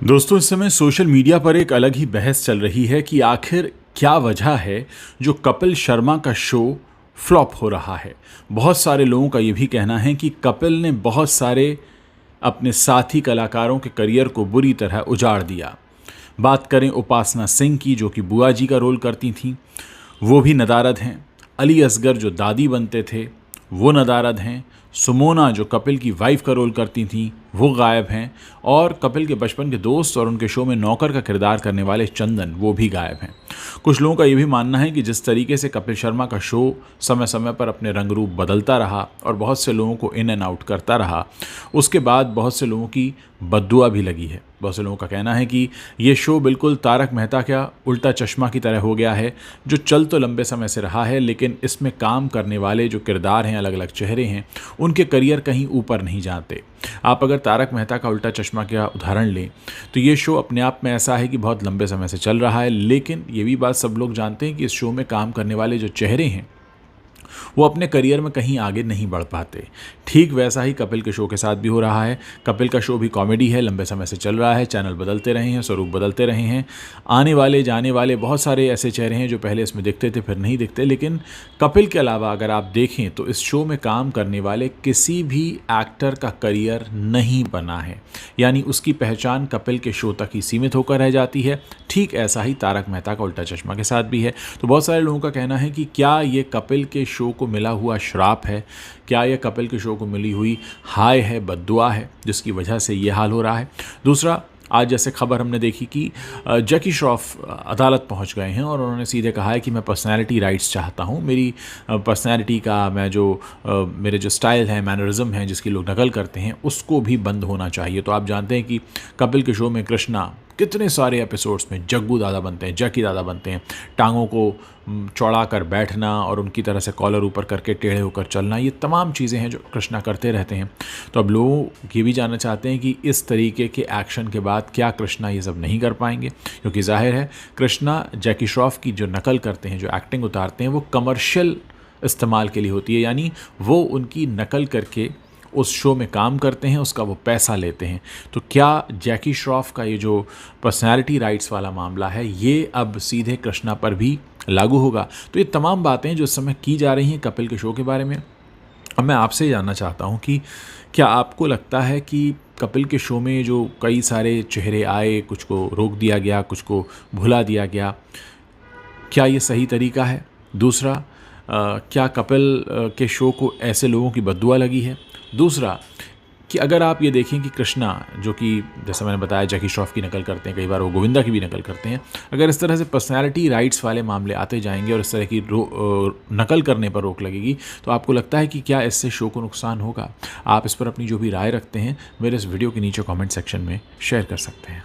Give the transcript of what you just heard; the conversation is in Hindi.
दोस्तों, इस समय सोशल मीडिया पर एक अलग ही बहस चल रही है कि आखिर क्या वजह है जो कपिल शर्मा का शो फ्लॉप हो रहा है। बहुत सारे लोगों का ये भी कहना है कि कपिल ने बहुत सारे अपने साथी कलाकारों के करियर को बुरी तरह उजाड़ दिया। बात करें उपासना सिंह की, जो कि बुआ जी का रोल करती थीं, वो भी नदारद हैं। अली असगर जो दादी बनते थे वो नदारद हैं। सुमोना जो कपिल की वाइफ का रोल करती थीं वो गायब हैं। और कपिल के बचपन के दोस्त और उनके शो में नौकर का किरदार करने वाले चंदन वो भी गायब हैं। कुछ लोगों का ये भी मानना है कि जिस तरीके से कपिल शर्मा का शो समय समय पर अपने रंग रूप बदलता रहा और बहुत से लोगों को इन एंड आउट करता रहा, उसके बाद बहुत से लोगों की बद्दुआ भी लगी है। बहुत से लोगों का कहना है कि ये शो बिल्कुल तारक मेहता का उल्टा चश्मा की तरह हो गया है, जो चल तो लंबे समय से रहा है, लेकिन इसमें काम करने वाले जो किरदार हैं, अलग अलग चेहरे हैं, उनके करियर कहीं ऊपर नहीं जाते। आप अगर तारक मेहता का उल्टा चश्मा का उदाहरण लें तो ये शो अपने आप में ऐसा है कि बहुत लंबे समय से चल रहा है, लेकिन ये भी बात सब लोग जानते हैं कि इस शो में काम करने वाले जो चेहरे हैं वो अपने करियर में कहीं आगे नहीं बढ़ पाते। ठीक वैसा ही कपिल के शो के साथ भी हो रहा है। कपिल का शो भी कॉमेडी है, लंबे समय से चल रहा है, चैनल बदलते रहे हैं, स्वरूप बदलते रहे हैं, आने वाले जाने वाले बहुत सारे ऐसे चेहरे हैं जो पहले इसमें दिखते थे फिर नहीं दिखते। लेकिन कपिल के अलावा अगर आप देखें तो इस शो में काम करने वाले किसी भी एक्टर का करियर नहीं बना है, यानी उसकी पहचान कपिल के शो तक ही सीमित होकर रह जाती है। ठीक ऐसा ही तारक मेहता का उल्टा चश्मा के साथ भी है। तो बहुत सारे लोगों का कहना है कि क्या ये कपिल के शो को मिला हुआ श्राप है, क्या ये कपिल के शो को मिली हुई हाय है, बद्दुआ है, जिसकी वजह से ये हाल हो रहा है। दूसरा, आज जैसे खबर हमने देखी कि जैकी श्रॉफ अदालत पहुंच गए हैं और उन्होंने सीधे कहा है कि मैं पर्सनैलिटी राइट्स चाहता हूं। मेरी पर्सनैलिटी का मेरे जो स्टाइल है, मैनरिज्म है, जिसकी लोग नकल करते हैं, उसको भी बंद होना चाहिए। तो आप जानते हैं कि कपिल के शो में कृष्णा कितने सारे एपिसोड्स में जग्गू दादा बनते हैं, जैकी दादा बनते हैं। टांगों को चौड़ा कर बैठना और उनकी तरह से कॉलर ऊपर करके टेढ़े होकर चलना, ये तमाम चीज़ें हैं जो कृष्णा करते रहते हैं। तो अब लोग ये भी जानना चाहते हैं कि इस तरीके के एक्शन के बाद क्या कृष्णा ये सब नहीं कर पाएंगे, क्योंकि जाहिर है कृष्णा जैकी श्रॉफ की जो नकल करते हैं, जो एक्टिंग उतारते हैं, वो कमर्शियल इस्तेमाल के लिए होती है, यानी वो उनकी नकल करके उस शो में काम करते हैं, उसका वो पैसा लेते हैं। तो क्या जैकी श्रॉफ का ये जो पर्सनैलिटी राइट्स वाला मामला है ये अब सीधे कृष्णा पर भी लागू होगा? तो ये तमाम बातें जो इस समय की जा रही हैं कपिल के शो के बारे में। अब मैं आपसे जानना चाहता हूँ कि क्या आपको लगता है कि कपिल के शो में जो कई सारे चेहरे आए, कुछ को रोक दिया गया, कुछ को भुला दिया गया, क्या ये सही तरीका है? दूसरा, क्या कपिल के शो को ऐसे लोगों की बद्दुआ लगी है? दूसरा, कि अगर आप ये देखें कि कृष्णा, जो कि जैसे मैंने बताया जैकी श्रॉफ की नकल करते हैं, कई बार वो गोविंदा की भी नकल करते हैं, अगर इस तरह से पर्सनैलिटी राइट्स वाले मामले आते जाएंगे और इस तरह की नकल करने पर रोक लगेगी, तो आपको लगता है कि क्या इससे शो को नुकसान होगा? आप इस पर अपनी जो भी राय रखते हैं मेरे इस वीडियो के नीचे कमेंट सेक्शन में शेयर कर सकते हैं।